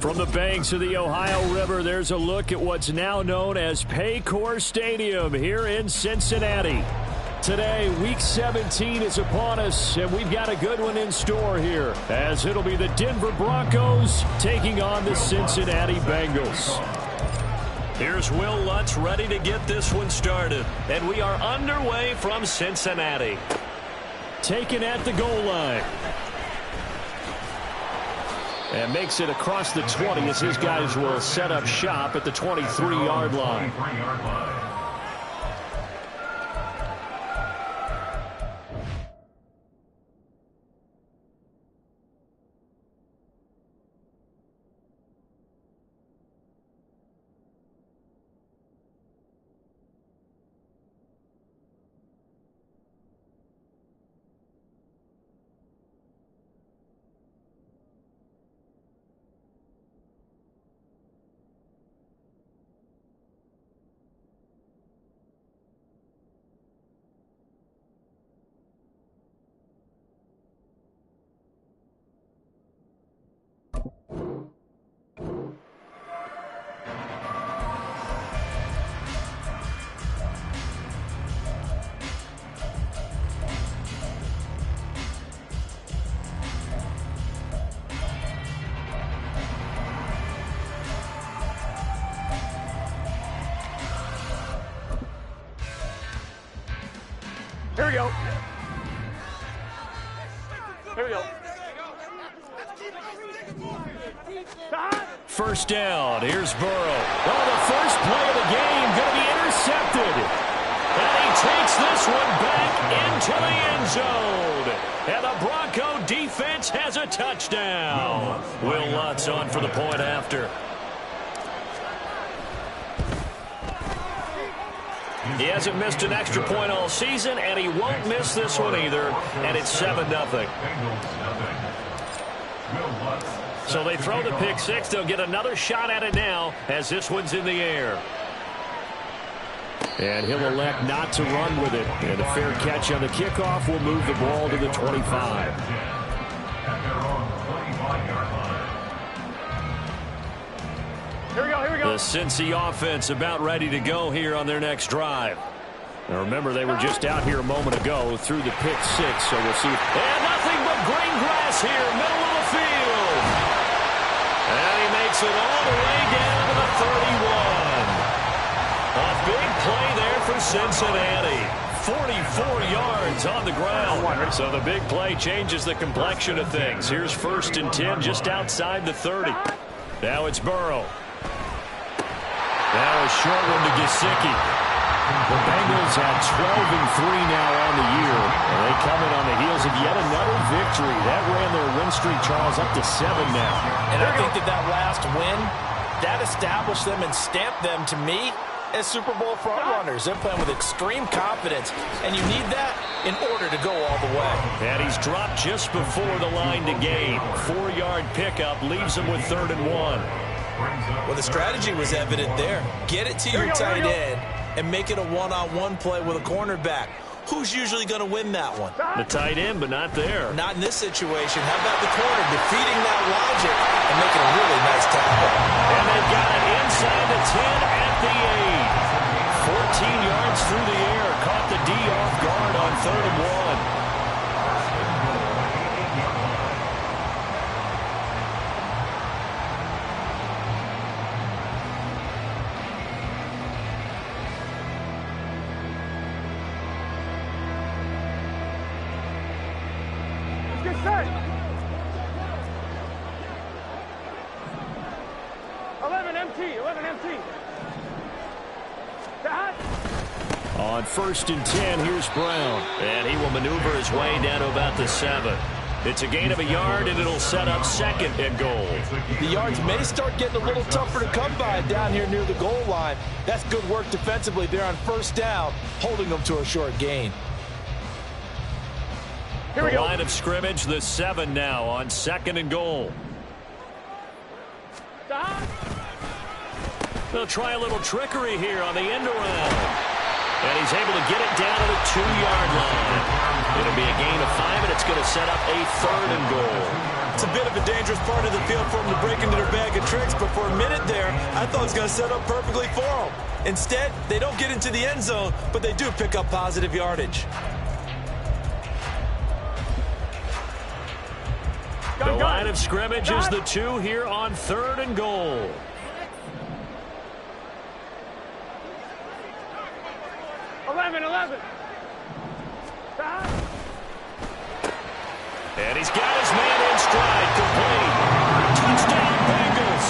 From the banks of the Ohio River, there's a look at what's now known as Paycor Stadium here in Cincinnati. Today, Week 17 is upon us, and we've got a good one in store here, as it'll be the Denver Broncos taking on the Cincinnati Bengals. Here's Will Lutz ready to get this one started, and we are underway from Cincinnati. Taken at the goal line. And makes it across the 20 as his guys will set up shop at the 23-yard line. Here we go. Here we go. First down. Here's Burrow. Oh, the first play of the game going to be intercepted. And he takes this one back into the end zone. And the Bronco defense has a touchdown. Will Lutz on for the point after. He hasn't missed an extra point all season, and he won't miss this one either, and it's 7-0. So they throw the pick six. They'll get another shot at it now as this one's in the air. And he'll elect not to run with it. And a fair catch on the kickoff will move the ball to the 25. Here we go, here we go. The Cincy offense about ready to go here on their next drive. Now remember, they were just out here a moment ago through the pick six, so we'll see. And nothing but green grass here, middle of the field. And he makes it all the way down to the 31. A big play there for Cincinnati. 44 yards on the ground. So the big play changes the complexion of things. Here's 1st and 10 just outside the 30. Now it's Burrow. Now a short one to Gesicki. The Bengals have 12-3 now on the year. And they come in on the heels of yet another victory. That ran their win streak, Charles, up to 7 now. And I think that last win, that established them and stamped them, to me, as Super Bowl frontrunners. They're playing with extreme confidence, and you need that in order to go all the way. And he's dropped just before the line to gain. 4-yard pickup leaves him with 3rd and 1. Well, the strategy was evident there. Get it to your tight end and make it a one-on-one play with a cornerback. Who's usually going to win that one? The tight end, but not there. Not in this situation. How about the corner defeating that logic and making a really nice tackle? And they've got it inside the 10 at the 8. 14 yards through the air. Caught the D off guard on 3rd and 1. Get set. 11 empty. 11 empty. On 1st and 10, here's Brown. And he will maneuver his way down to about the 7. It's a gain of a yard, and it'll set up 2nd and goal. The yards may start getting a little tougher to come by down here near the goal line. That's good work defensively there on 1st down, holding them to a short gain. The line of scrimmage, the 7 now on 2nd and goal. They'll try a little trickery here on the end around. And he's able to get it down to the 2-yard line. It'll be a gain of 5, and it's going to set up a 3rd and goal. It's a bit of a dangerous part of the field for them to break into their bag of tricks, but for a minute there, I thought it was going to set up perfectly for them. Instead, they don't get into the end zone, but they do pick up positive yardage. The line of scrimmage is the 2 here on 3rd and goal. And he's got his man in stride, complete. Touchdown, Bengals.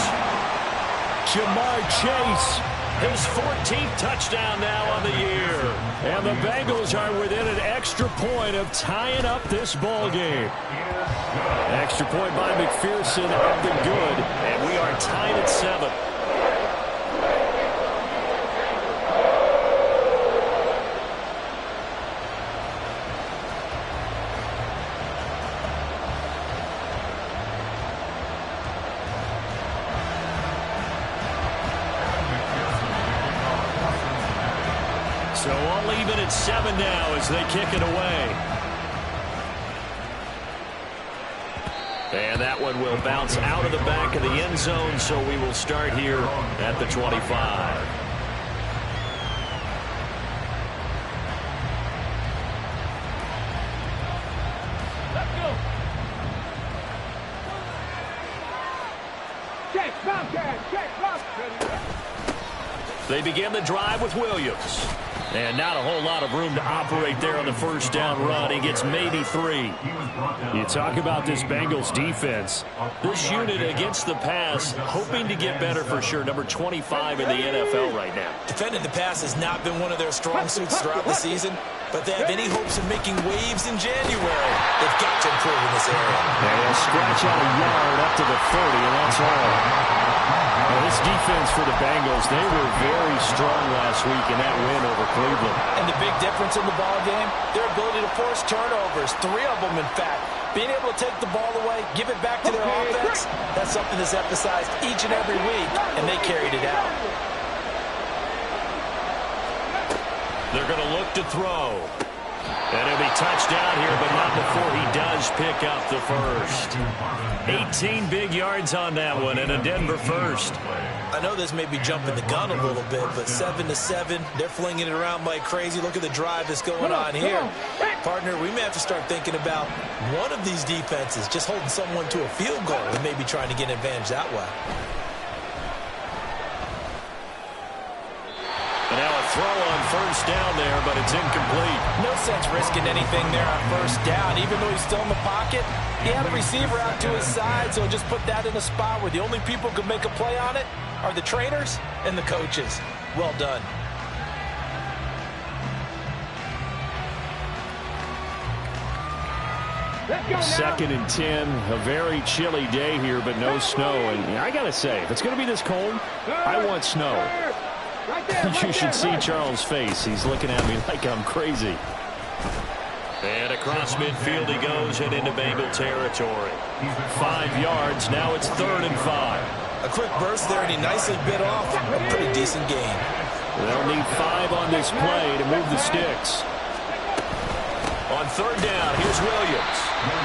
Jamar Chase, his 14th touchdown now on the year. And the Bengals are within an extra point of tying up this ball game. Extra point by McPherson up and good, and we are tied at 7. So all even at 7 now as they kick it away. And that one will bounce out of the back of the end zone, so we will start here at the 25. Let's go. Check, Bobcat, check, Bobcat. They begin the drive with Williams. And not a whole lot of room to operate there on the first down run. He gets maybe 3. You talk about this Bengals defense. This unit against the pass, hoping to get better for sure. Number 25 in the NFL right now. Defending the pass has not been one of their strong suits throughout the season, but they have any hopes of making waves in January. They've got to improve in this area. They'll scratch out a yard up to the 30, and that's all. Well, this defense for the Bengals, they were very strong last week in that win over Cleveland. And the big difference in the ball game, their ability to force turnovers, 3 of them in fact. Being able to take the ball away, give it back to their offense, that's something that's emphasized each and every week, and they carried it out. They're going to look to throw. And he'll be touchdown here, but not before he does pick up the first. 18 big yards on that one, and a Denver first. I know this may be jumping the gun a little bit, but 7-7, they're flinging it around like crazy. Look at the drive that's going on here. Partner, we may have to start thinking about one of these defenses just holding someone to a field goal and maybe trying to get an advantage that way. And now a throw on first down there, but it's incomplete. No sense risking anything there on first down. Even though he's still in the pocket, he had a receiver out to his side, so just put that in a spot where the only people who can make a play on it are the trainers and the coaches. Well done. Second and 10, a very chilly day here, but no snow. And I got to say, if it's going to be this cold, I want snow. You should see Charles' face. He's looking at me like I'm crazy. And across midfield he goes and into Bengal territory. 5 yards. Now it's 3rd and 5. A quick burst there, and he nicely bit off a pretty decent gain. They'll need 5 on this play to move the sticks. On 3rd down, here's Williams.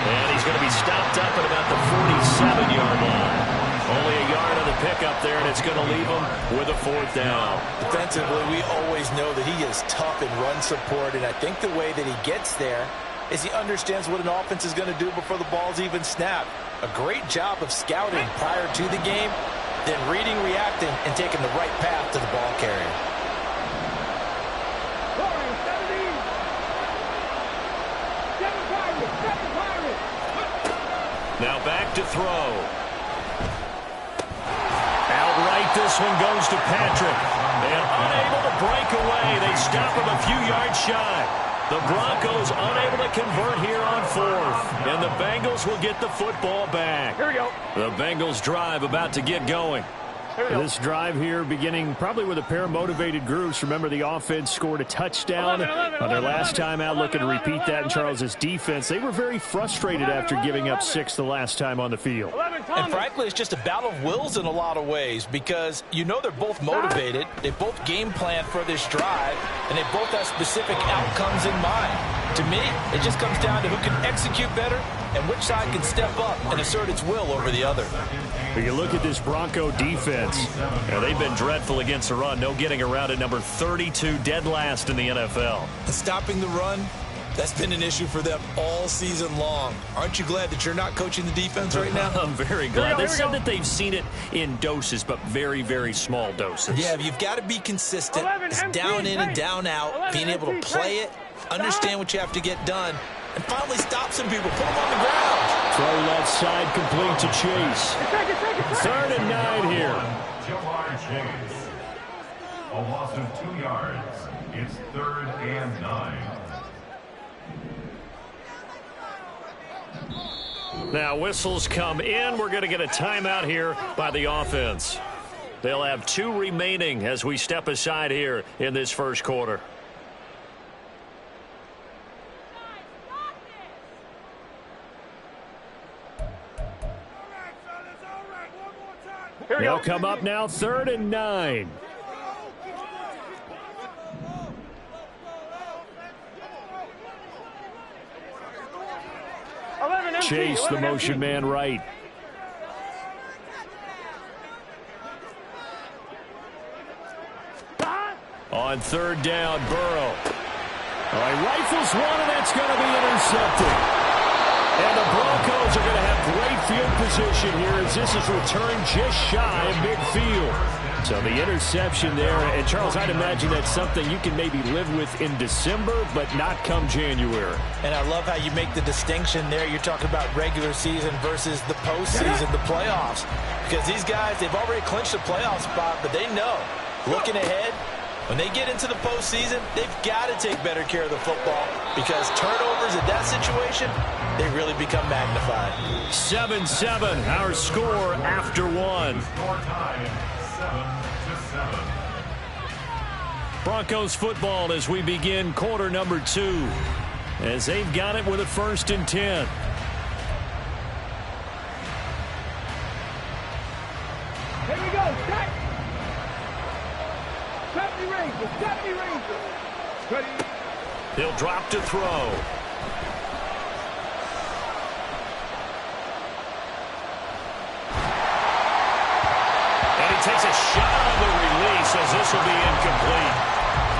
And he's going to be stopped up at about the 47-yard line. Only a yard on the pickup there, and it's going to leave him with a 4th down. Defensively, we always know that he is tough in run support, and I think the way that he gets there is he understands what an offense is going to do before the ball's even snapped. A great job of scouting prior to the game, then reading, reacting, and taking the right path to the ball carrier. Now back to throw. Outright, this one goes to Patrick. And unable to break away. They stop him a few yards shy. The Broncos unable to convert here on 4th. And the Bengals will get the football back. Here we go. The Bengals drive about to get going. This drive here beginning probably with a pair of motivated groups. Remember, the offense scored a touchdown on their last time out. Looking to repeat that in Charles's defense. They were very frustrated after giving up 6 the last time on the field. 11, And frankly, it's just a battle of wills in a lot of ways because you know they're both motivated. They both game plan for this drive, and they both have specific outcomes in mind. To me, it just comes down to who can execute better and which side can step up and assert its will over the other. When you look at this Bronco defense, they've been dreadful against the run. No getting around at number 32, dead last in the NFL. Stopping the run, that's been an issue for them all season long. Aren't you glad that you're not coaching the defense right now? I'm very glad. They said that they've seen it in doses, but very, very small doses. Yeah, you've got to be consistent. It's down in and down out, being able to play it, understand what you have to get done, and finally stop some people, put them on the ground. Throw left side complete to Chase. 3rd and 9 here. Jamar Chase. A loss of 2 yards. It's 3rd and 9. Now whistles come in. We're going to get a timeout here by the offense. They'll have 2 remaining as we step aside here in this first quarter. They'll come up now, 3rd and 9. Chase, the motion man right. On 3rd down, Burrow. He rifles one, and that's going to be intercepted. And the Broncos are going to have great field position here as this is returned just shy of midfield. So the interception there, and Charles, I'd imagine that's something you can maybe live with in December, but not come January. And I love how you make the distinction there. You're talking about regular season versus the postseason, the playoffs. Because these guys, they've already clinched a playoff spot, but they know, looking ahead, when they get into the postseason, they've got to take better care of the football because turnovers in that situation, they really become magnified. 7-7, our score after 1. Score time, 7-7. Broncos football as we begin quarter number 2. As they've got it with a 1st and 10. Here we go. Set. Step me, Ranger. Ready. He'll drop to throw. And he takes a shot on the release as this will be incomplete.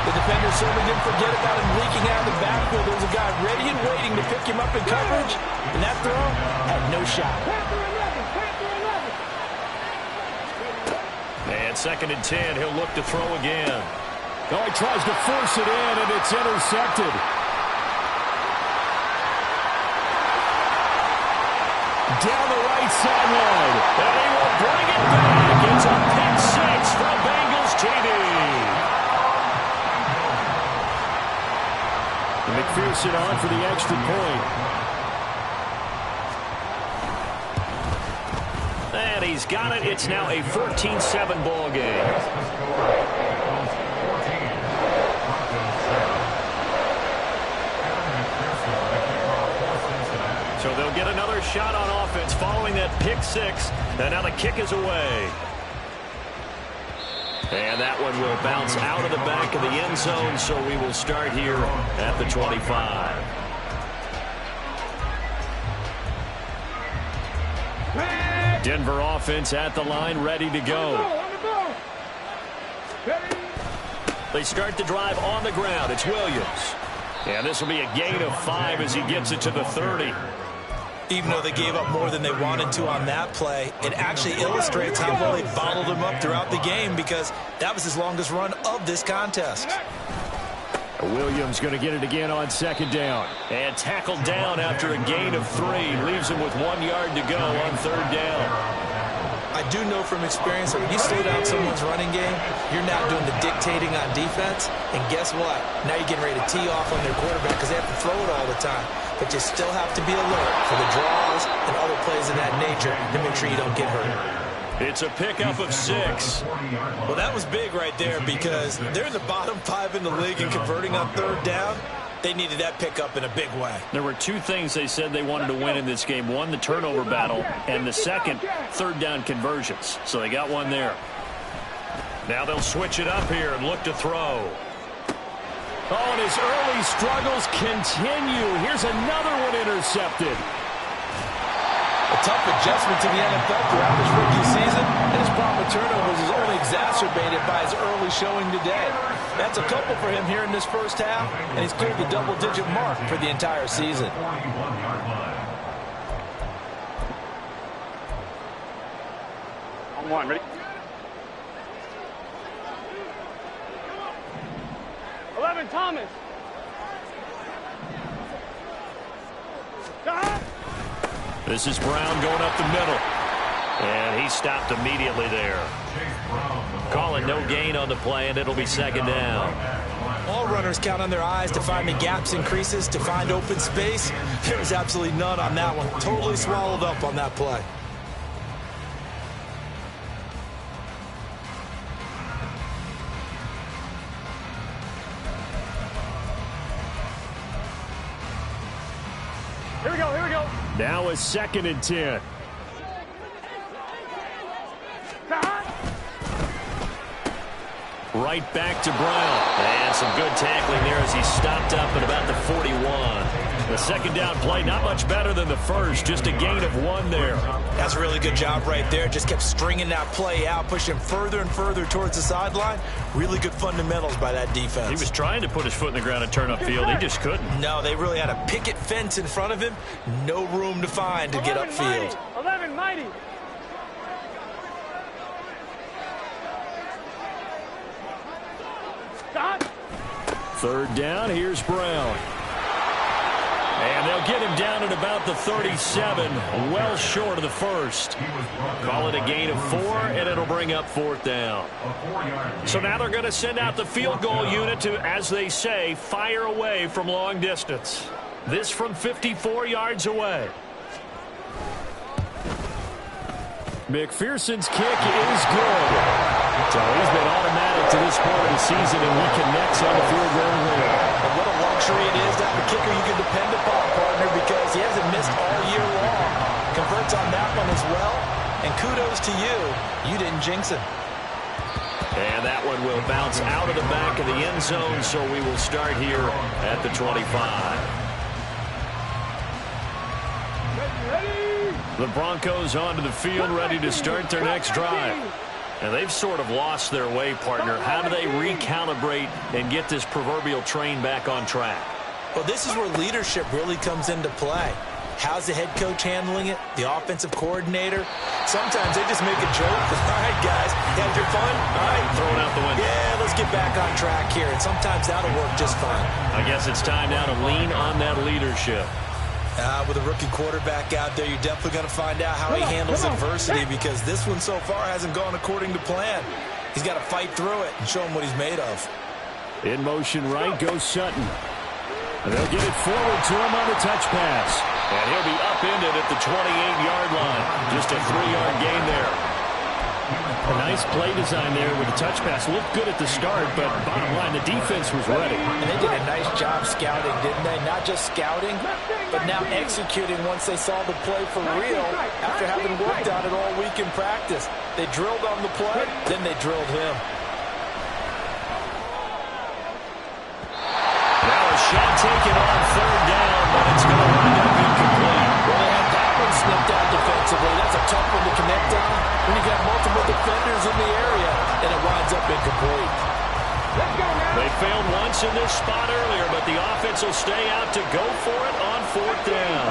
The defender certainly didn't forget about him leaking out of the backfield. There was a guy ready and waiting to pick him up in coverage, and that throw had no shot. And 2nd and 10, he'll look to throw again. Oh, he tries to force it in, and it's intercepted. Down the right sideline. And he will bring it back. It's a pick 6 from Bengals TD. And McPherson on for the extra point. And he's got it. It's now a 14-7 ball game. So they'll get another shot on offense following that pick 6. And now the kick is away. And that one will bounce out of the back of the end zone, so we will start here at the 25. Denver offense at the line, ready to go. They start the drive on the ground. It's Williams. And this will be a gain of 5 as he gets it to the 30. Even though they gave up more than they wanted to on that play, it actually illustrates how well they bottled him up throughout the game because that was his longest run of this contest. Williams going to get it again on 2nd down. And tackled down after a gain of 3. Leaves him with 1 yard to go on 3rd down. I do know from experience that when you slow down someone's running game, you're now doing the dictating on defense. And guess what? Now you're getting ready to tee off on their quarterback because they have to throw it all the time. But you still have to be alert for the draws and other plays of that nature to make sure you don't get hurt. It's a pickup of 6. Well, that was big right there because they're in the bottom 5 in the league in converting on 3rd down. They needed that pickup in a big way. There were two things they said they wanted to win in this game. One, the turnover battle, and the second, third down conversions. So they got one there. Now they'll switch it up here and look to throw. Oh, and his early struggles continue. Here's another one intercepted. A tough adjustment to the NFL throughout his rookie season, and his problem with turnovers is only exacerbated by his early showing today. That's a couple for him here in this first half, and he's cleared the double-digit mark for the entire season. On one, ready? 11, Thomas. This is Brown going up the middle. And he stopped immediately there. Calling no gain on the play, and it'll be second down. All runners count on their eyes to find the gaps and creases, to find open space. There was absolutely none on that one. Totally swallowed up on that play. Here we go, here we go. Now a 2nd and 10. Right back to Brown. And some good tackling there as he stopped up at about the 41. The second down play, not much better than the first, just a gain of 1 there. That's a really good job right there. Just kept stringing that play out, pushing further and further towards the sideline. Really good fundamentals by that defense. He was trying to put his foot in the ground and turn upfield. He just couldn't. No, they really had a picket fence in front of him. No room to find to get upfield. 11, mighty. Stop. Third down, here's Brown. And they'll get him down at about the 37, well short of the first. Call it a gain of 4, and it'll bring up 4th down. So now they're going to send out the field goal unit to, as they say, fire away from long distance. This from 54 yards away. McPherson's kick is good. So he's been automatic to this point of the season, and he connects on the field goal here. And what a luxury it is to have a kicker you can depend upon, partner, because he hasn't missed all year long. Converts on that one as well. And kudos to you. You didn't jinx him. And that one will bounce out of the back of the end zone, so we will start here at the 25. The Broncos onto the field, ready to start their next drive. And they've sort of lost their way, partner. How do they recalibrate and get this proverbial train back on track? Well, this is where leadership really comes into play. How's the head coach handling it? The offensive coordinator? Sometimes they just make a joke. All right, guys, you had your fun? All right. Throw it out the window. Yeah, let's get back on track here. And sometimes that'll work just fine. I guess it's time now to lean on that leadership. With a rookie quarterback out there, you're definitely going to find out how he handles adversity, because this one so far hasn't gone according to plan. He's got to fight through it and show him what he's made of. In motion right goes Sutton. And they'll get it forward to him on the touch pass. And he'll be upended at the 28-yard line. Just a 3-yard gain there. A nice play design there with the touch pass. Looked good at the start, but bottom line, the defense was ready. And they did a nice job scouting, didn't they? Not just scouting, but now executing once they saw the play for real after having worked on it all week in practice. They drilled on the play, then they drilled him. Now a shot taken on 3rd down, but it's going to wind up incomplete. Well, they had that one snipped out defensively. That's a tough one to connect on when you've got multiple defenders in the area, and it winds up incomplete. They failed once in this spot earlier, but the offense will stay out to go for it on 4th down.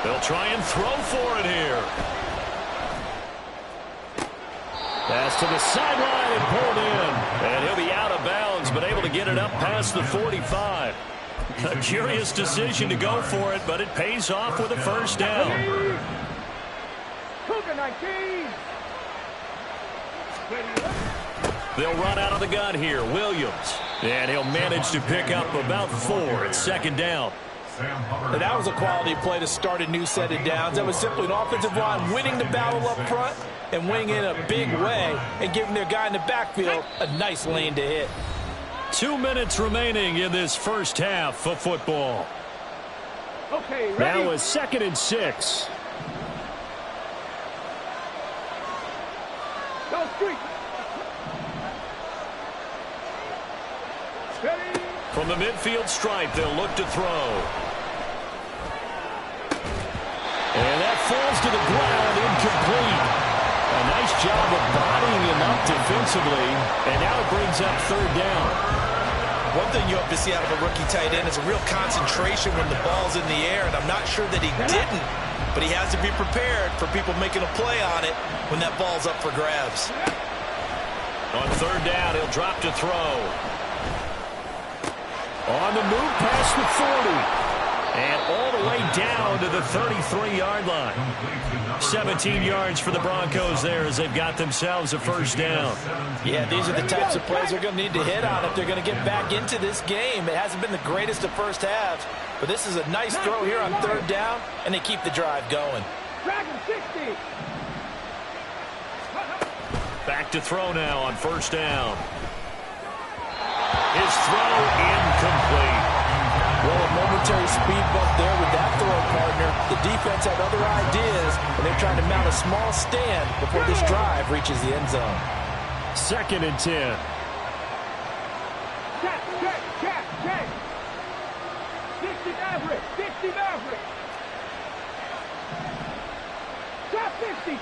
They'll try and throw for it here. Pass to the sideline and pulled in. And he'll be out of bounds, but able to get it up past the 45. A curious decision to go for it, but it pays off with a 1st down. They'll run out of the gun here. Williams. And he'll manage to pick up about 4 at 2nd down. And that was a quality play to start a new set of downs. That was simply an offensive line winning the battle up front and winning in a big way and giving their guy in the backfield a nice lane to hit. 2 minutes remaining in this first half of football. Okay, ready? Now a 2nd and 6. Go street. Ready? From the midfield stripe, they'll look to throw. And that falls to the ground, incomplete. A nice job of bodying him up defensively, and now it brings up 3rd down. One thing you hope to see out of a rookie tight end is a real concentration when the ball's in the air, and I'm not sure that he didn't, but he has to be prepared for people making a play on it when that ball's up for grabs. On 3rd down, he'll drop to throw. On the move past the 40. And all the way down to the 33-yard line. 17 yards for the Broncos there as they've got themselves a 1st down. Yeah, these are the types of plays they're going to need to hit on if they're going to get back into this game. It hasn't been the greatest of first halves, but this is a nice throw here on 3rd down, and they keep the drive going. Dragon 60. Back to throw now on 1st down. His throw incomplete. Well, a momentary speed bump there with that throw partner. The defense had other ideas, and they're trying to mount a small stand before this drive reaches the end zone. 2nd and 10. Check. 60 Maverick. 60 Maverick. Trap 60.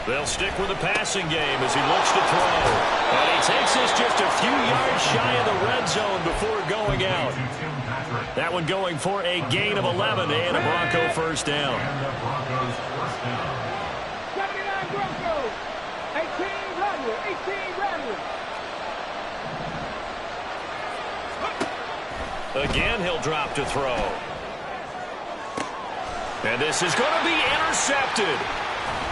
They'll stick with the passing game as he looks to throw. And he takes this just a few yards shy of the red zone before going out. That one going for a gain of 11 and a Bronco 1st down. 79 Broncos. 18 Radler. Again, he'll drop to throw. And this is going to be intercepted.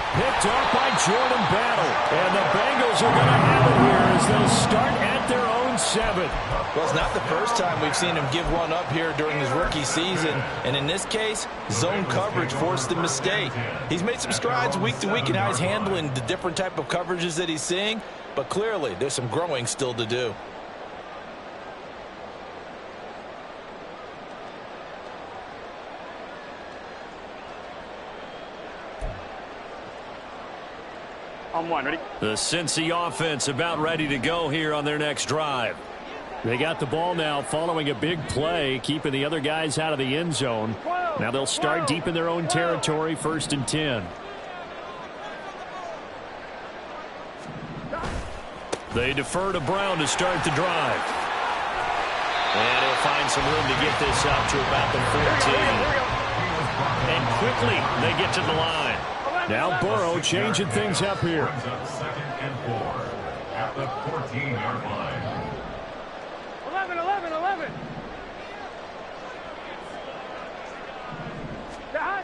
Picked off by Jordan Battle. And the Bengals are going to have it here as they'll start at their own 7. Well, it's not the first time we've seen him give one up here during his rookie season. And in this case, zone coverage forced the mistake. He's made some strides week to week in how he's handling the different type of coverages that he's seeing. But clearly, there's some growing still to do. On 1, ready? The Cincy offense about ready to go here on their next drive. They got the ball now following a big play, keeping the other guys out of the end zone. Now they'll start deep in their own territory, 1st and 10. They defer to Brown to start the drive. And he'll find some room to get this up to about the 14. And quickly they get to the line. Now Burrow changing things up here. 2nd and 4 at the 14-yard line. 11. Dot.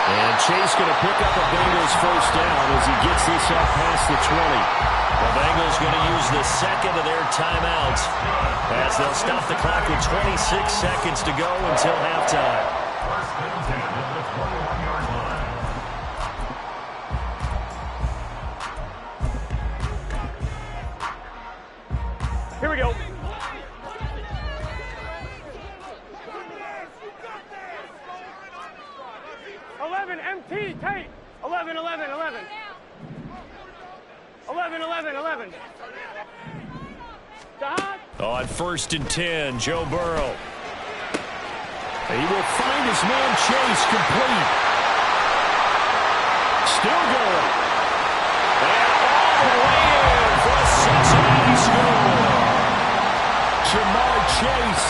And Chase going to pick up a Bengals 1st down as he gets this up past the 20. The Bengals going to use the 2nd of their timeouts as they'll stop the clock with 26 seconds to go until halftime. 1st and 10 at the 21-yard line. Here we go. 11 MT tape. 11. 11. Dot. On 1st and 10, Joe Burrow. He will find his man Chase complete. Still going. And all the way in for a Cincinnati score. Jamar Chase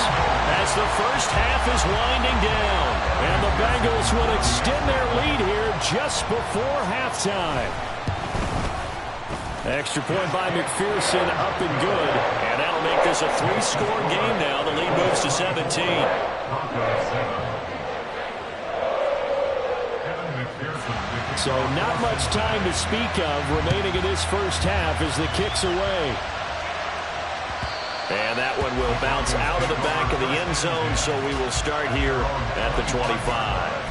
as the first half is winding down. And the Bengals will extend their lead here just before halftime. Extra point by McPherson, up and good. And that'll make this a 3-score game now. The lead moves to 17. So not much time to speak of remaining in this first half as the kick's away. And that one will bounce out of the back of the end zone, so we will start here at the 25.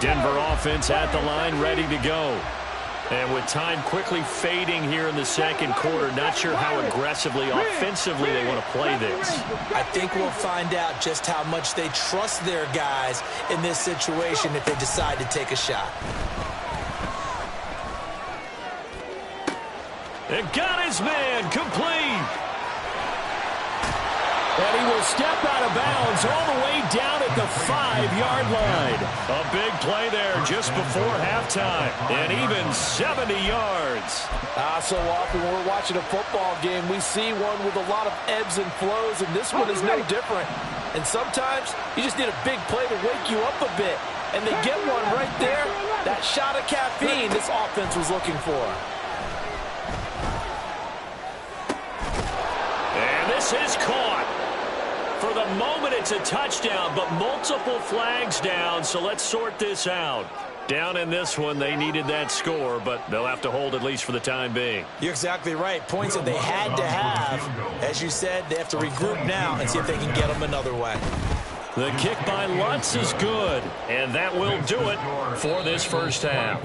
Denver offense at the line, ready to go. And with time quickly fading here in the second quarter, not sure how aggressively, offensively they want to play this. I think we'll find out just how much they trust their guys in this situation if they decide to take a shot. And got his man complete. And he will step out of bounds all the way down at the 5-yard line. A big play there just before halftime. And even 70 yards. So often when we're watching a football game, we see one with a lot of ebbs and flows, and this one is no different. And sometimes you just need a big play to wake you up a bit. And they get one right there. That shot of caffeine this offense was looking for. And this is caught. For the moment, it's a touchdown, but multiple flags down, so let's sort this out. Down in this one, they needed that score, but they'll have to hold at least for the time being. You're exactly right. Points that they had to have. As you said, they have to regroup now and see if they can get them another way. The kick by Lutz is good, and that will do it for this first half.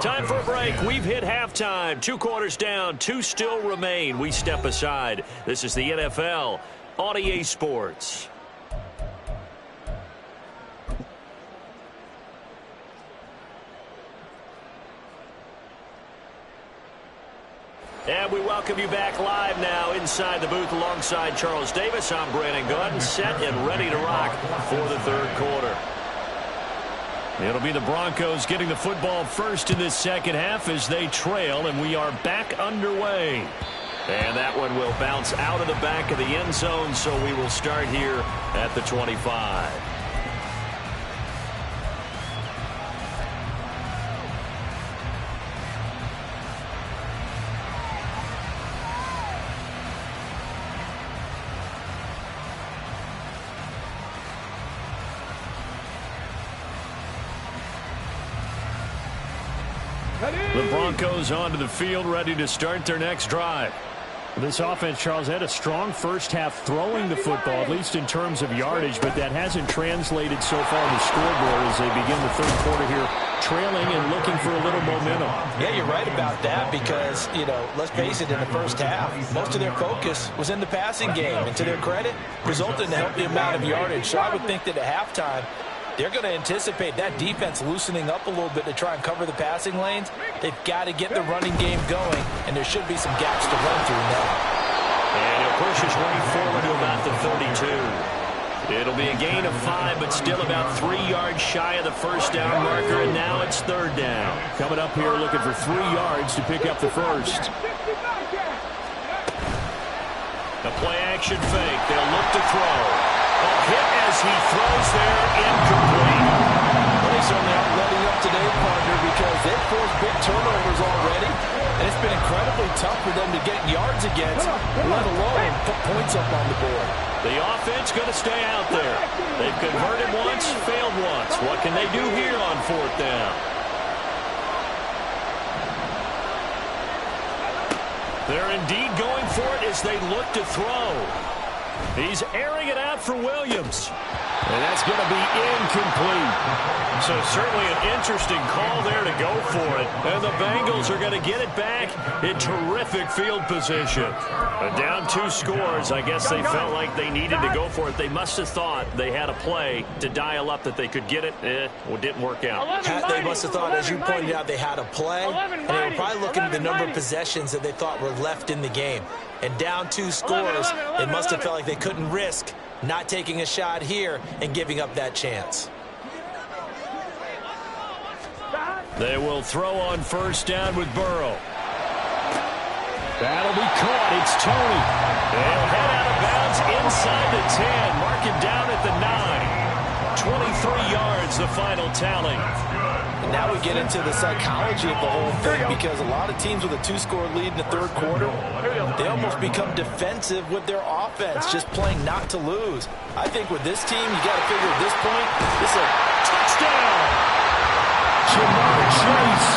Time for a break. We've hit halftime. 2 quarters down, 2 still remain. We step aside. This is the NFL on EA Sports. And we welcome you back live now inside the booth alongside Charles Davis. I'm Brandon Gunn, set and ready to rock for the third quarter. It'll be the Broncos getting the football first in this second half as they trail, and we are back underway. And that one will bounce out of the back of the end zone, so we will start here at the 25. The Broncos onto the field, ready to start their next drive. This offense, Charles, had a strong first half throwing the football, at least in terms of yardage, but that hasn't translated so far on the scoreboard as they begin the third quarter here, trailing and looking for a little momentum. Yeah, you're right about that because, let's face it, in the first half, most of their focus was in the passing game. And to their credit, resulted in a healthy amount of yardage. So I would think that at halftime, they're going to anticipate that defense loosening up a little bit to try and cover the passing lanes. They've got to get the running game going, and there should be some gaps to run through now. And he'll push his way forward to about the 32. It'll be a gain of 5, but still about 3 yards shy of the first down marker, and now it's third down. Coming up here looking for 3 yards to pick up the first. A play-action fake. They'll look to throw. A hit as he throws there, incomplete. Well, they certainly aren't letting up today, partner, because they've forced big turnovers already, and it's been incredibly tough for them to get yards against, let alone put points up on the board. The offense going to stay out there. They've converted once, failed once. What can they do here on fourth down? They're indeed going for it as they look to throw. He's airing it out for Williams. And that's going to be incomplete. So certainly an interesting call there to go for it. And the Bengals are going to get it back in terrific field position. Down 2 scores. I guess they felt like they needed to go for it. They must have thought they had a play to dial up that they could get it. Well, it didn't work out. They must have thought, as you pointed out, they had a play. And they were probably looking at the number of possessions that they thought were left in the game. And down 2 scores, they must have felt like they couldn't risk not taking a shot here and giving up that chance. They will throw on first down with Burrow. That'll be caught. It's Tony. They'll head out of bounds inside the 10. Mark him down at the 9. 23 yards, the final tally. And now we get into the psychology of the whole thing, because a lot of teams with a 2-score lead in the third quarter, they almost become defensive with their offense, just playing not to lose. I think with this team, you got to figure at this point, this is a touchdown. Jamar Chase,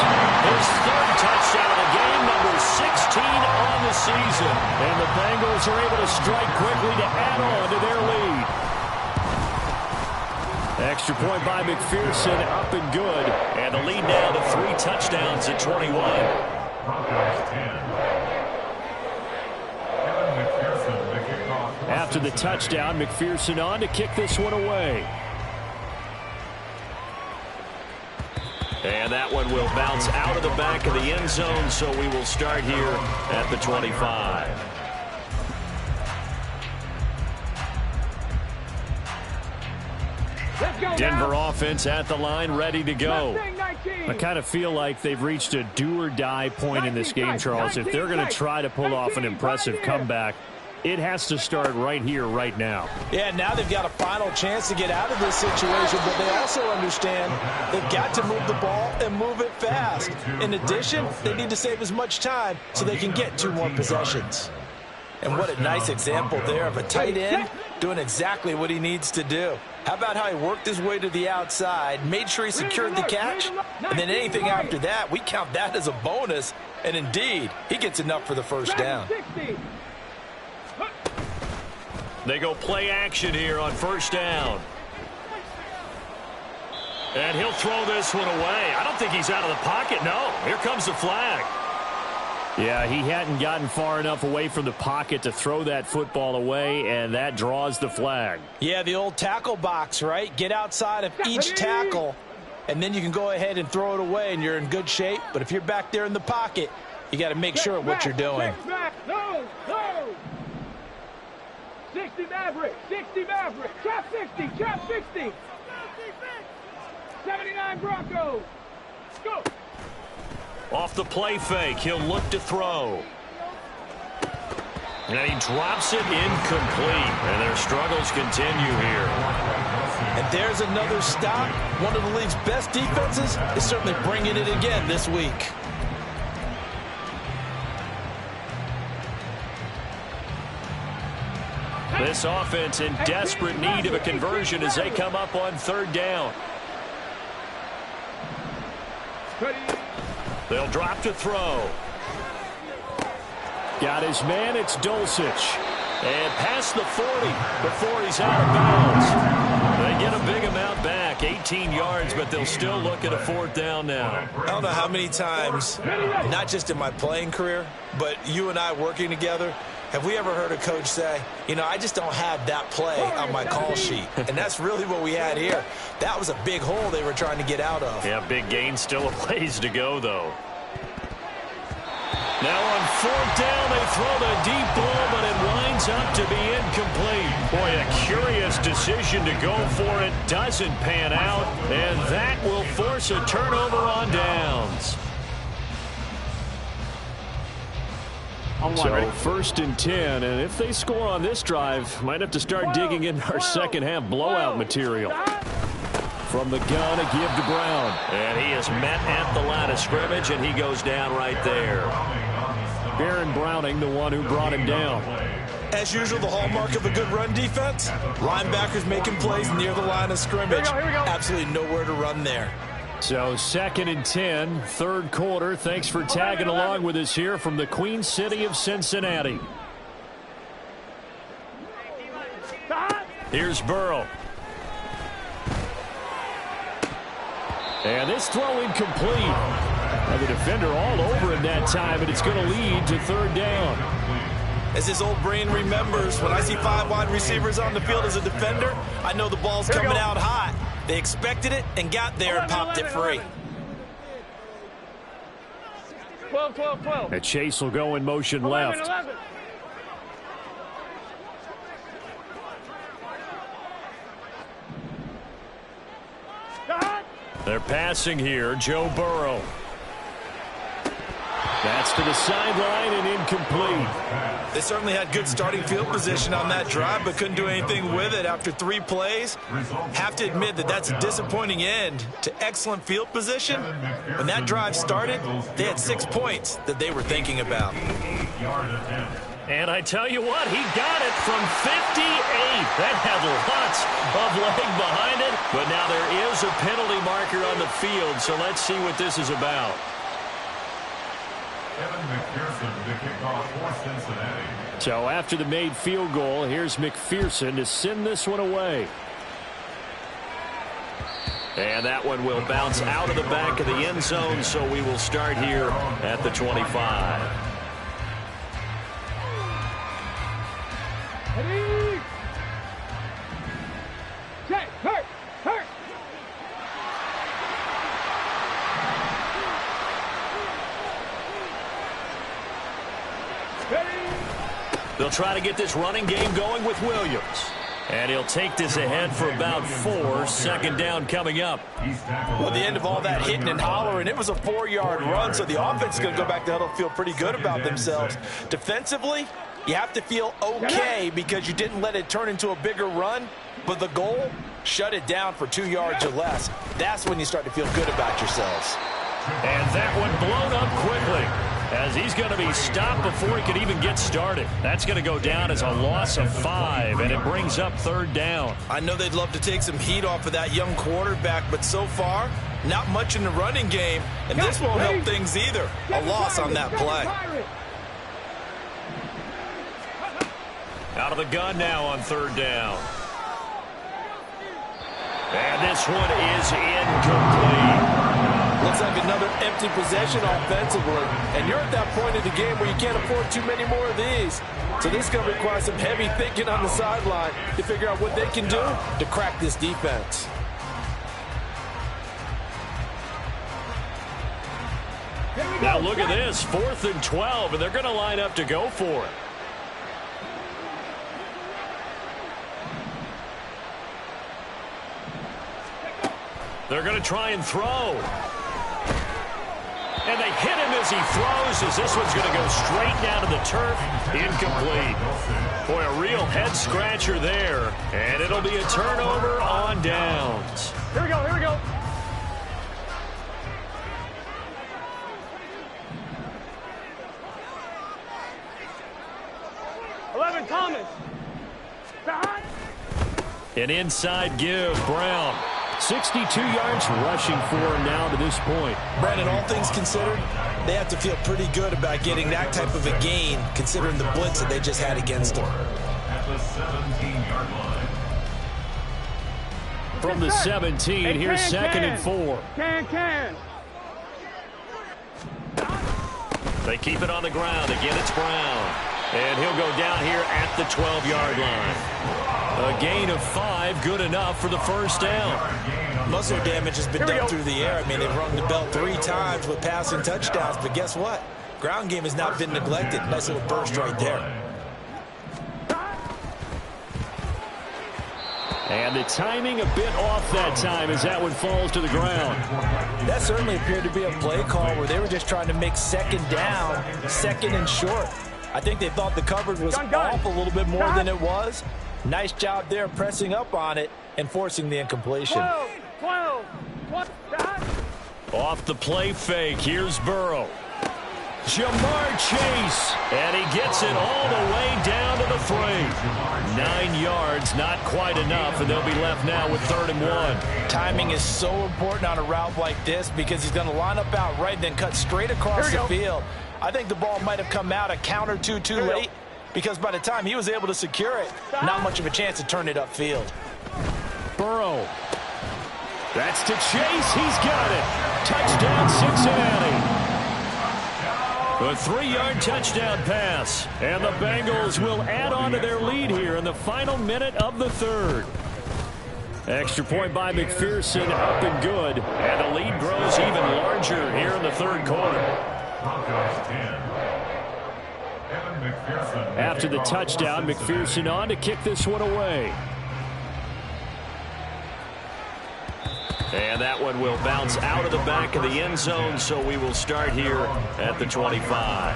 his 3rd touchdown of the game, number 16 on the season. And the Bengals are able to strike quickly to add on to their lead. Extra point by McPherson, up and good. And the lead now to 3 touchdowns at 21. Broncos 10. After the touchdown, McPherson on to kick this one away. And that one will bounce out of the back of the end zone, so we will start here at the 25. Denver offense at the line, ready to go. I kind of feel like they've reached a do-or-die point in this game, Charles. If they're going to try to pull off an impressive comeback, it has to start right here, right now. Yeah, now they've got a final chance to get out of this situation, but they also understand they've got to move the ball and move it fast. In addition, they need to save as much time so they can get 2 more possessions. And what a nice example there of a tight end doing exactly what he needs to do. How about how he worked his way to the outside, made sure he secured the catch, and then anything after that, we count that as a bonus. And indeed, he gets enough for the first down. They go play action here on first down. And he'll throw this one away. I don't think he's out of the pocket. No, here comes the flag. Yeah, he hadn't gotten far enough away from the pocket to throw that football away, and that draws the flag. Yeah, the old tackle box, right? Get outside of each tackle, and then you can go ahead and throw it away, and you're in good shape. But if you're back there in the pocket, you got to make sure of what you're doing. No. 60 Maverick. Trap 60. 79 Broncos. Go. Off the play fake, he'll look to throw. And he drops it incomplete. And their struggles continue here. And there's another stop. One of the league's best defenses is certainly bringing it again this week. This offense in desperate need of a conversion as they come up on third down. They'll drop to throw. Got his man, it's Dulcich. And past the 40 before he's out of bounds. They get a big amount back, 18 yards, but they'll still look at a 4th down now. I don't know how many times, not just in my playing career, but you and I working together, have we ever heard a coach say, you know, I just don't have that play on my call sheet? And that's really what we had here. That was a big hole they were trying to get out of. Yeah, big gain, still a ways to go, though. Now on 4th down, they throw the deep ball, but it winds up to be incomplete. Boy, a curious decision to go for it. Doesn't pan out, and that will force a turnover on downs. So 1st and 10, and if they score on this drive, might have to start digging in our second half blowout material. From the gun, a give to Brown. And he is met at the line of scrimmage, and he goes down right there. Baron Browning, the one who brought him down. As usual, the hallmark of a good run defense, linebackers making plays near the line of scrimmage. Here we go. Absolutely nowhere to run there. So 2nd and 10, 3rd quarter. Thanks for tagging along with us here from the Queen City of Cincinnati. Here's Burrow. And this throw incomplete. Now the defender all over him that time, and it's going to lead to 3rd down. As his old brain remembers, when I see 5 wide receivers on the field as a defender, I know the ball's coming out hot. They expected it and got there and popped it free. 12. And Chase will go in motion 11. left. They're passing here, Joe Burrow. That's to the sideline and incomplete. They certainly had good starting field position on that drive, but couldn't do anything with it after 3 plays. Have to admit that that's a disappointing end to excellent field position. When that drive started, they had 6 points that they were thinking about. And I tell you what, he got it from 58. That had lots of leg behind it. But now there is a penalty marker on the field, so let's see what this is about. McPherson, the kickoff for Cincinnati. So after the made field goal, here's McPherson to send this one away. And that one will bounce out of the back of the end zone, so we will start here at the 25. Ready? Check. Hurt. Ready? They'll try to get this running game going with Williams. And he'll take this ahead for about 4. Second down coming up. Well, the end of all that hitting and hollering, it was a 4-yard run, so the offense is going to go back to huddle, feel pretty good about themselves. Defensively, you have to feel okay because you didn't let it turn into a bigger run, but the goal, shut it down for 2 yards or less. That's when you start to feel good about yourselves. And that one blown up quickly, as he's going to be stopped before he could even get started. That's going to go down as a loss of 5, and it brings up third down. I know they'd love to take some heat off of that young quarterback, but so far, not much in the running game, and this won't help things either. A loss on that play. Out of the gun now on third down. And this one is incomplete. Looks like another empty possession offensively. And you're at that point in the game where you can't afford too many more of these. So this is going to require some heavy thinking on the sideline to figure out what they can do to crack this defense. Now look at this, 4th and 12, and they're going to line up to go for it. They're going to try and throw. And they hit him as he throws, as this one's going to go straight down to the turf. Incomplete. Boy, a real head-scratcher there. And it'll be a turnover on downs. Here we go. 11, Thomas. Behind. An inside give, Brown. 62 yards rushing for him now to this point. Brandon, all things considered, they have to feel pretty good about getting that type of a gain, considering the blitz that they just had against them. At the 17-yard line. From the 17, here's second and 4. Can. They keep it on the ground. Again, it's Brown. And he'll go down here at the 12-yard line. A gain of 5, good enough for the first down. Muscle damage has been done through the air. I mean, they've rung the bell 3 times with passing touchdowns, but guess what? Ground game has not been neglected. Nice little burst right there. And the timing a bit off that time as that one falls to the ground. That certainly appeared to be a play call where they were just trying to make second down, second and short. I think they thought the coverage was off a little bit more than it was. Nice job there pressing up on it and forcing the incompletion. 12. Off the play fake, here's Burrow. Jamar Chase, and he gets it all the way down to the 3. 9 yards, not quite enough, and they'll be left now with 3rd and 1. Timing is so important on a route like this because he's going to line up out right and then cut straight across the field. I think the ball might have come out a count or two too late because by the time he was able to secure it, not much of a chance to turn it upfield. Burrow. That's to Chase. He's got it. Touchdown, Cincinnati. A 3-yard touchdown pass. And the Bengals will add on to their lead here in the final minute of the 3rd. Extra point by McPherson, up and good. And the lead grows even larger here in the 3rd quarter. Broncos 10. Evan McPherson. After the touchdown, McPherson on to kick this one away. And that one will bounce out of the back of the end zone, so we will start here at the 25.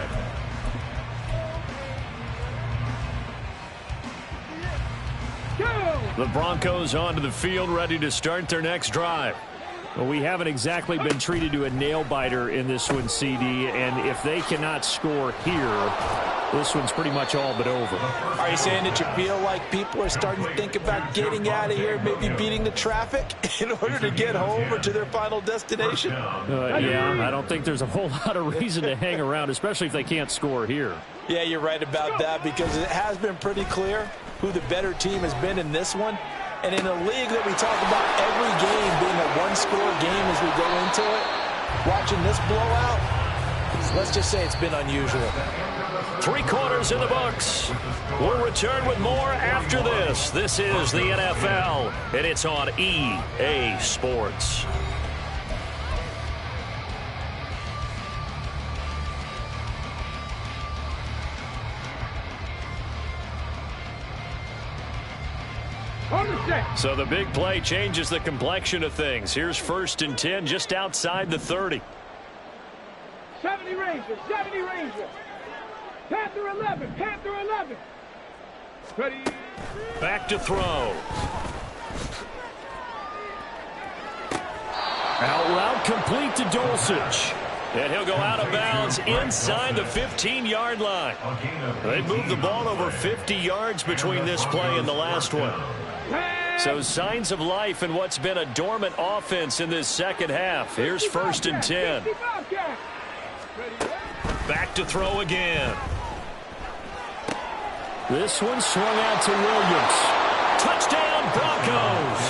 The Broncos onto the field, ready to start their next drive. Well, we haven't exactly been treated to a nail-biter in this one, CD, and if they cannot score here, this one's pretty much all but over. Are you saying that you feel like people are starting to think about getting out of here, maybe beating the traffic in order to get home or to their final destination? Yeah, I don't think there's a whole lot of reason to hang around, especially if they can't score here. Yeah, you're right about that because it has been pretty clear who the better team has been in this one. And in a league that we talk about every game being a one-score game as we go into it, watching this blowout, let's just say it's been unusual. 3 quarters in the books. We'll return with more after this. This is the NFL, and it's on EA Sports. So the big play changes the complexion of things. Here's 1st and 10 just outside the 30. 70 Ranger, 70 Ranger. Panther 11, Panther 11. Ready. Back to throw. Out route complete to Dulcich. And he'll go out of bounds inside the 15-yard line. They moved the ball over 50 yards between this play and the last one. So signs of life in what's been a dormant offense in this second half. Here's 1st and 10. Back to throw again. This one swung out to Williams. Touchdown, Broncos.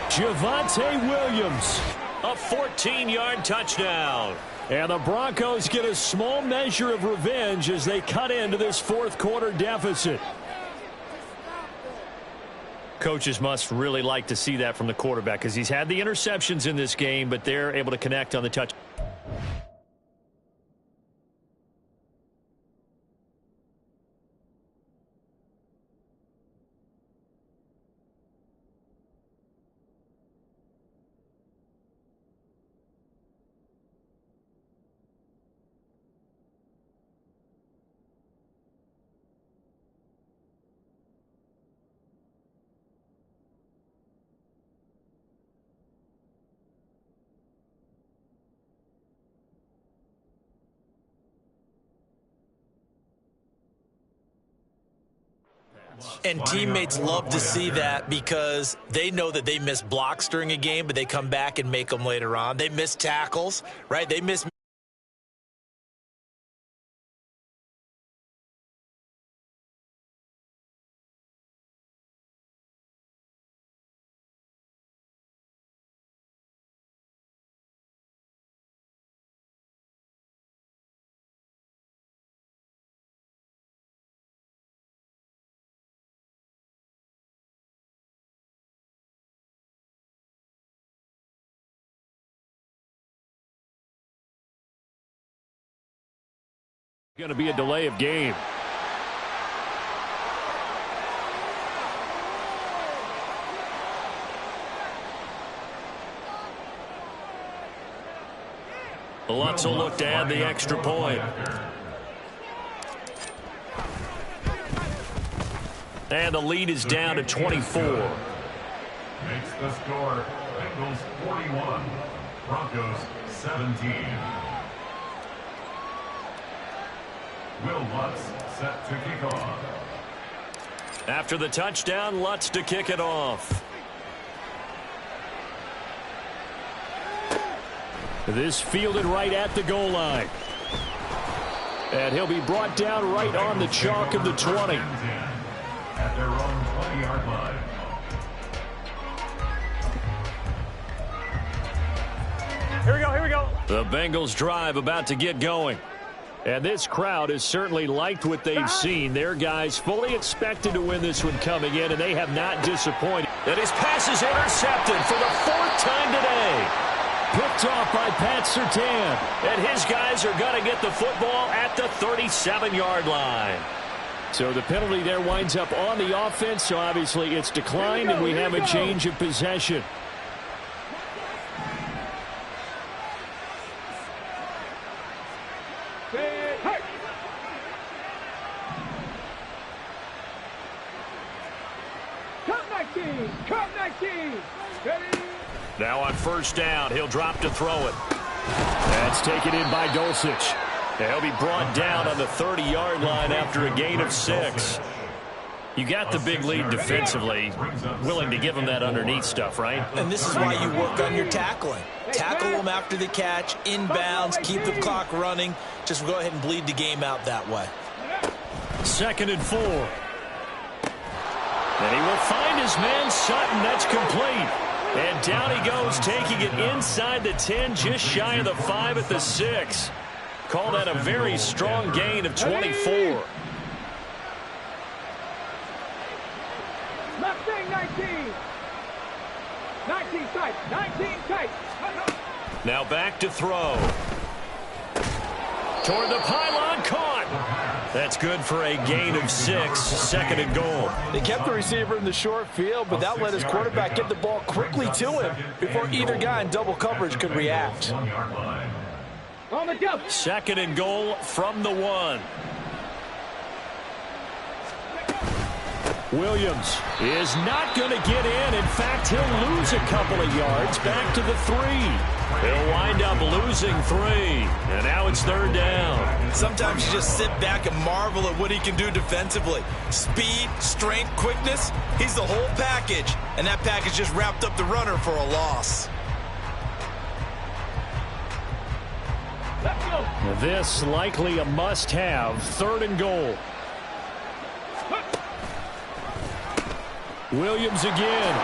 Javonte Williams. A 14-yard touchdown. And the Broncos get a small measure of revenge as they cut into this 4th quarter deficit. Coaches must really like to see that from the quarterback because he's had the interceptions in this game, but they're able to connect on the touch. And teammates love to see that because they know that they miss blocks during a game, but they come back and make them later on. They miss tackles, right? They miss. Going to be a delay of game. Lutz will look to add the extra point. And the lead is down to 24. Makes the score Bengals 41, Broncos 17. Will Lutz set to kick off. After the touchdown, Lutz to kick it off. This fielded right at the goal line. And he'll be brought down right on the chalk of the 20. At their own 20-yard line. Here we go, here we go. The Bengals drive about to get going. And this crowd has certainly liked what they've seen. Their guys fully expected to win this one coming in, and they have not disappointed. And his pass is intercepted for the 4th time today. Picked off by Pat Surtain. And his guys are going to get the football at the 37-yard line. So the penalty there winds up on the offense, so obviously it's declined, and we have a change of possession. Now on 1st down, he'll drop to throw it. That's taken in by Dulcich. And he'll be brought down on the 30-yard line after a gain of 6. You got the big lead defensively, willing to give them that underneath stuff, right? And this is why you work on your tackling. Tackle them after the catch, inbounds, keep the clock running. Just go ahead and bleed the game out that way. 2nd and 4. And he will find his man Sutton. That's complete. And down he goes, taking it inside the 10, just shy of the 5 at the 6. Call that a very strong gain of 24. Mustang 19. 19 tight. 19 tight. Now back to throw. Toward the pylon, caught. That's good for a gain of 6, second and goal. They kept the receiver in the short field, but that let his quarterback get the ball quickly to him before either guy in double coverage could react. On the jump. Second and goal from the 1. Williams is not going to get in. In fact, he'll lose a couple of yards back to the 3. He'll wind up losing 3. And now it's third down. Sometimes you just sit back and marvel at what he can do defensively. Speed, strength, quickness. He's the whole package. And that package just wrapped up the runner for a loss. Let's go. This likely a must-have. Third and goal. Williams again,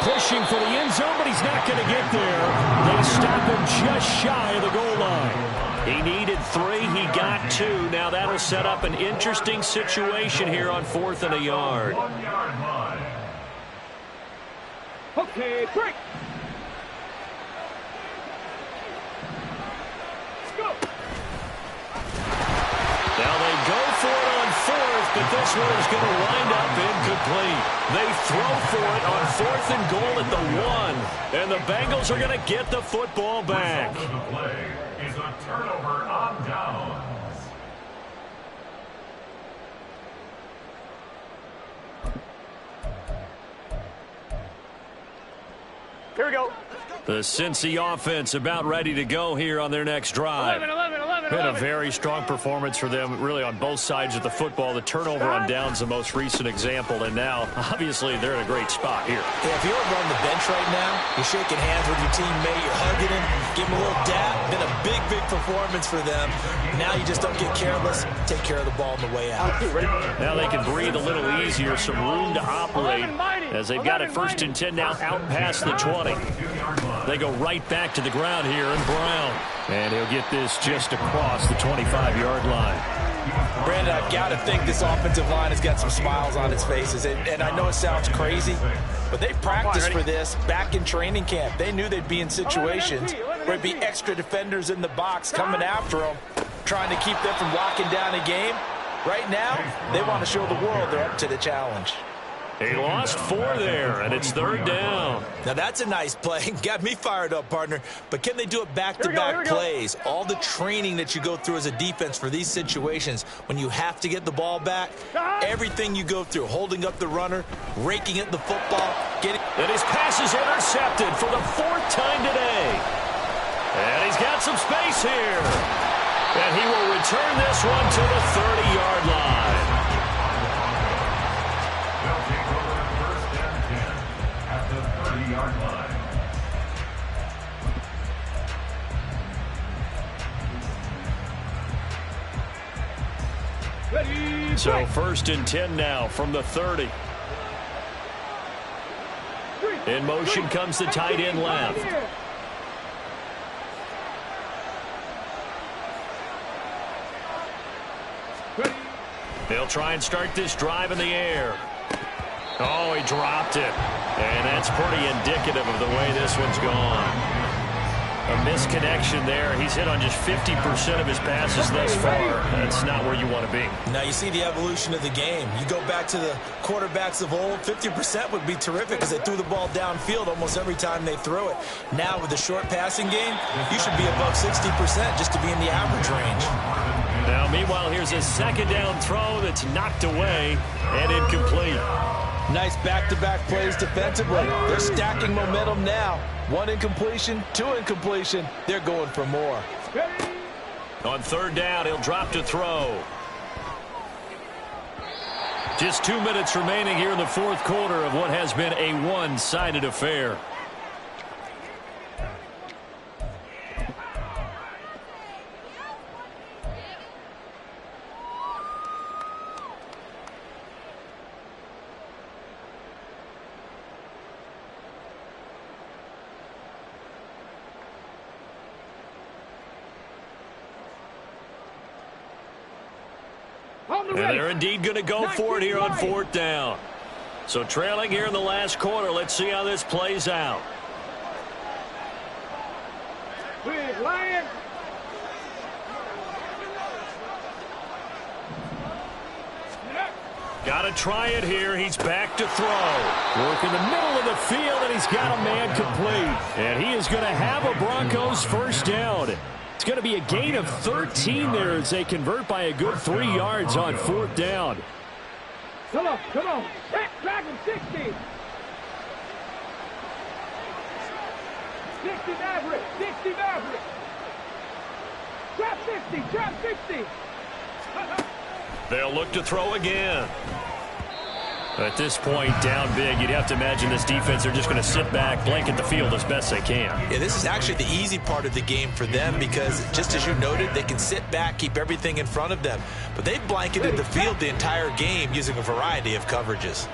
pushing for the end zone, but he's not going to get there. They stop him just shy of the goal line. He needed 3, he got 2. Now that'll set up an interesting situation here on 4th and a yard. 1 yard line. Okay, break. Go. Now they go for it on 4th, but this one is going to wind up incomplete. They throw for it on 4th and goal at the 1, and the Bengals are going to get the football back. Result of the play is a turnover on downs. Here we go. The Cincy offense about ready to go here on their next drive. 11. Been a very strong performance for them, really, on both sides of the football. The turnover on downs, the most recent example, and now, obviously, they're in a great spot here. Yeah, if you're over on the bench right now, you're shaking hands with your teammate, you're hugging him, give him a little dap. Been a big performance for them. Now you just don't get careless. Take care of the ball on the way out. Now they can breathe a little easier, some room to operate as they've got it 1st and 10 now out past the 20. They go right back to the ground here, and Brown. And he'll get this just across the 25-yard line. Brandon, I've got to think this offensive line has got some smiles on its faces. And I know it sounds crazy, but they practiced for this back in training camp. They knew they'd be in situations where there'd be extra defenders in the box coming after them, trying to keep them from locking down a game. Right now, they want to show the world they're up to the challenge. He lost 4 there, and it's third down. Now that's a nice play. Got me fired up, partner. But can they do it back-to-back plays? All the training that you go through as a defense for these situations, when you have to get the ball back, everything you go through, holding up the runner, raking at the football, getting... And his pass is intercepted for the 4th time today. And he's got some space here. And he will return this one to the 30-yard line. They'll take over 1st and 10 at the 30-yard line. Ready. So break. 1st and 10 now from the 30. In motion comes the tight end left. Ready. They'll try and start this drive in the air. Oh, he dropped it. And that's pretty indicative of the way this one's gone. A misconnection there. He's hit on just 50% of his passes thus far. That's not where you want to be. Now you see the evolution of the game. You go back to the quarterbacks of old, 50% would be terrific because they threw the ball downfield almost every time they threw it. Now with the short passing game, you should be above 60% just to be in the average range. Now, meanwhile, here's a 2nd down throw that's knocked away and incomplete. Nice back-to-back plays defensively. They're stacking momentum now. 1 incompletion, 2 incompletion. They're going for more. On 3rd down, he'll drop to throw. Just 2 minutes remaining here in the 4th quarter of what has been a one-sided affair. And they're indeed going to go for it here on 4th down. So trailing here in the last quarter. Let's see how this plays out. Lion. Got to try it here. He's back to throw. Work in the middle of the field, and he's got a man complete. And he is going to have a Broncos first down. It's going to be a gain of 13 there as they convert by a good 3 yards on 4th down. Come on. Drag him, 60. 60 Maverick. Trap 60. They'll look to throw again. At this point, down big, you'd have to imagine this defense, they're just going to sit back, blanket the field as best they can. Yeah, this is actually the easy part of the game for them because, just as you noted, they can sit back, keep everything in front of them. But they've blanketed the field the entire game using a variety of coverages.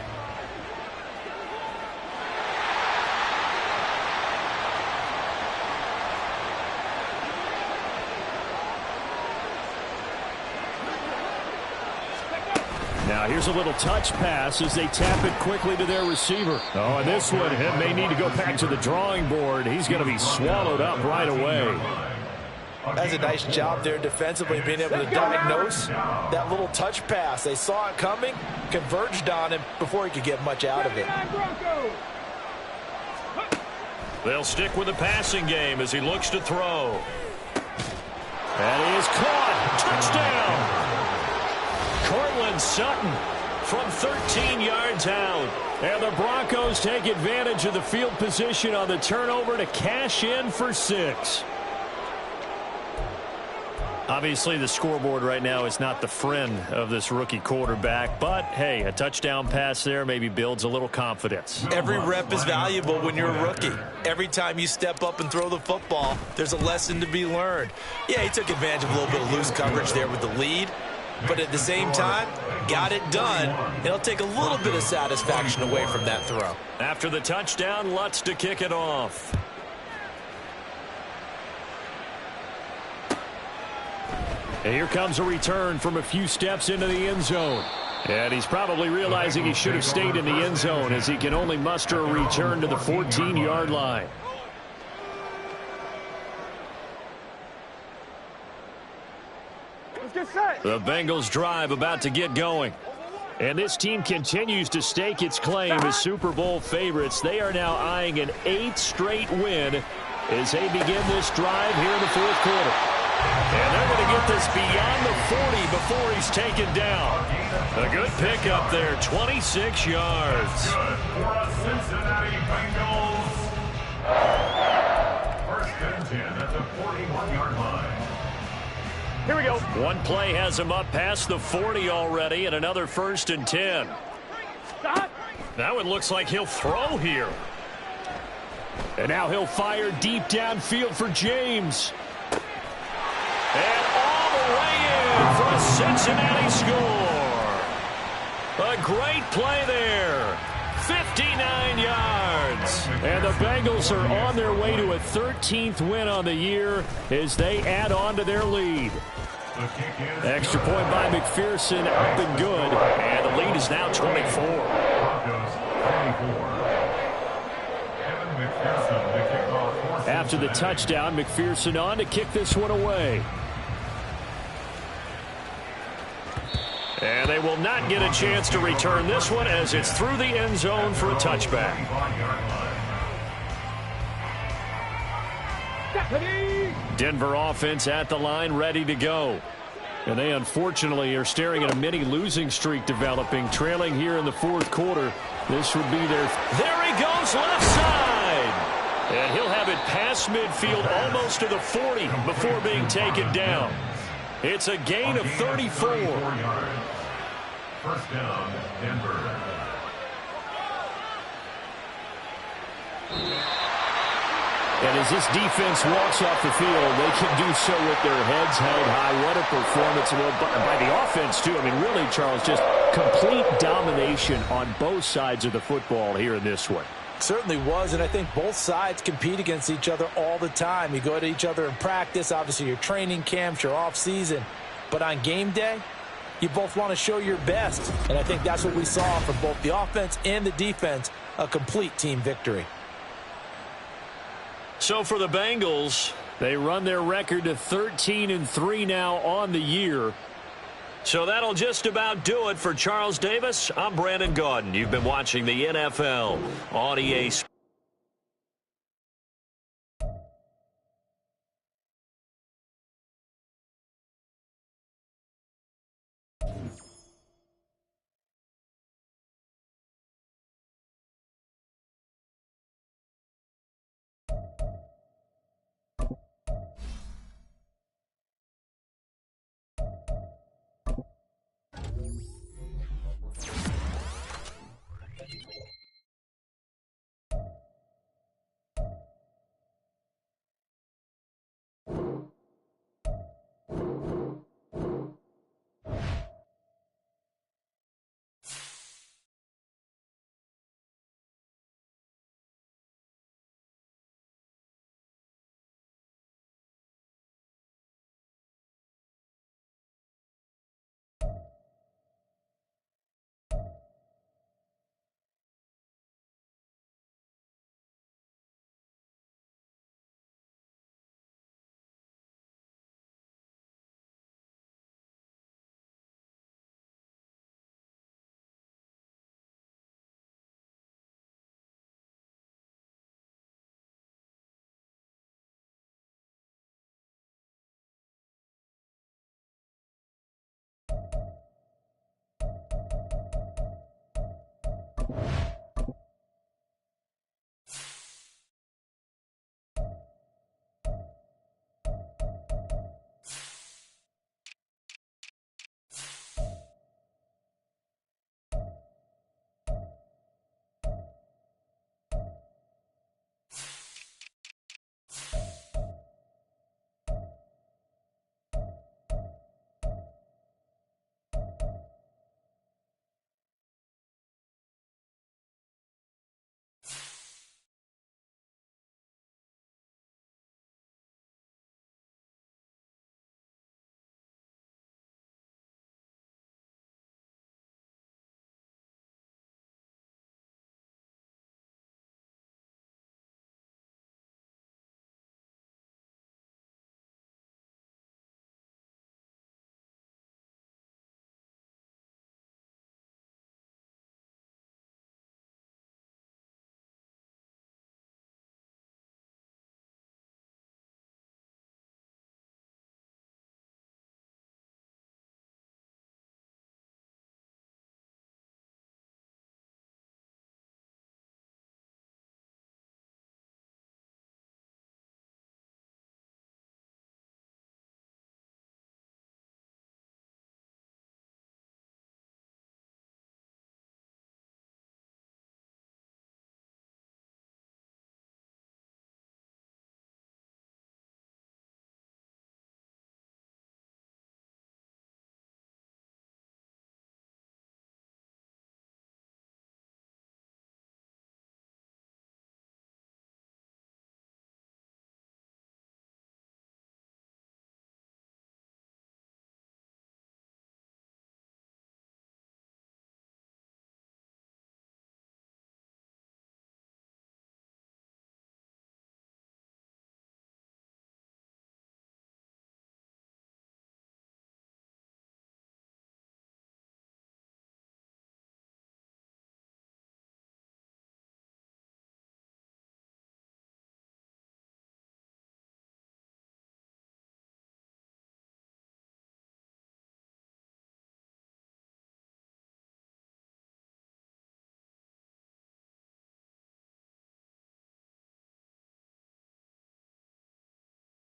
Now here's a little touch pass as they tap it quickly to their receiver. Oh, and this one may need to go back to the drawing board. He's going to be swallowed up right away. That's a nice job there defensively, being able to diagnose that little touch pass. They saw it coming, converged on him before he could get much out of it. They'll stick with the passing game as he looks to throw. That is caught. Touchdown. Cortland Sutton from 13 yards out. And the Broncos take advantage of the field position on the turnover to cash in for 6. Obviously, the scoreboard right now is not the friend of this rookie quarterback. But, hey, a touchdown pass there maybe builds a little confidence. Every rep is valuable when you're a rookie. Every time you step up and throw the football, there's a lesson to be learned. Yeah, he took advantage of a little bit of loose coverage there with the lead. But at the same time, got it done. It'll take a little bit of satisfaction away from that throw. After the touchdown, Lutz to kick it off. And here comes a return from a few steps into the end zone. And he's probably realizing he should have stayed in the end zone as he can only muster a return to the 14-yard line. The Bengals drive about to get going. And this team continues to stake its claim as Super Bowl favorites. They are now eyeing an 8th straight win as they begin this drive here in the 4th quarter. And they're going to get this beyond the 40 before he's taken down. A good pickup there, 26 yards. Good for a Cincinnati Bengals. First and 10 at the 41-yard line. Here we go. One play has him up past the 40 already, and another 1st and 10. Stop. That one looks like he'll throw here. And now he'll fire deep downfield for James. And all the way in for a Cincinnati score. A great play there. 59 yards. And the Bengals are on their way to a 13th win on the year as they add on to their lead. Extra point by McPherson, up and good. And the lead is now 24. After the touchdown, McPherson on to kick this one away. And they will not get a chance to return this one as it's through the end zone for a touchback. Denver offense at the line, ready to go. And they unfortunately are staring at a mini losing streak developing, trailing here in the 4th quarter. This would be their... There he goes, left side. And he'll have it past midfield almost to the 40 before being taken down. It's a gain of 34. First down, Denver. And as this defense walks off the field, they can do so with their heads held high. What a performance by the offense, too. I mean, really, Charles, just complete domination on both sides of the football here in this one. Certainly was, and I think both sides compete against each other all the time. You go at each other in practice, obviously your training camps, your off season. But on game day, you both want to show your best. And I think that's what we saw from both the offense and the defense, a complete team victory. So for the Bengals, they run their record to 13-3 now on the year. So that'll just about do it for Charles Davis. I'm Brandon Gaudin. You've been watching the NFL on EA Sports.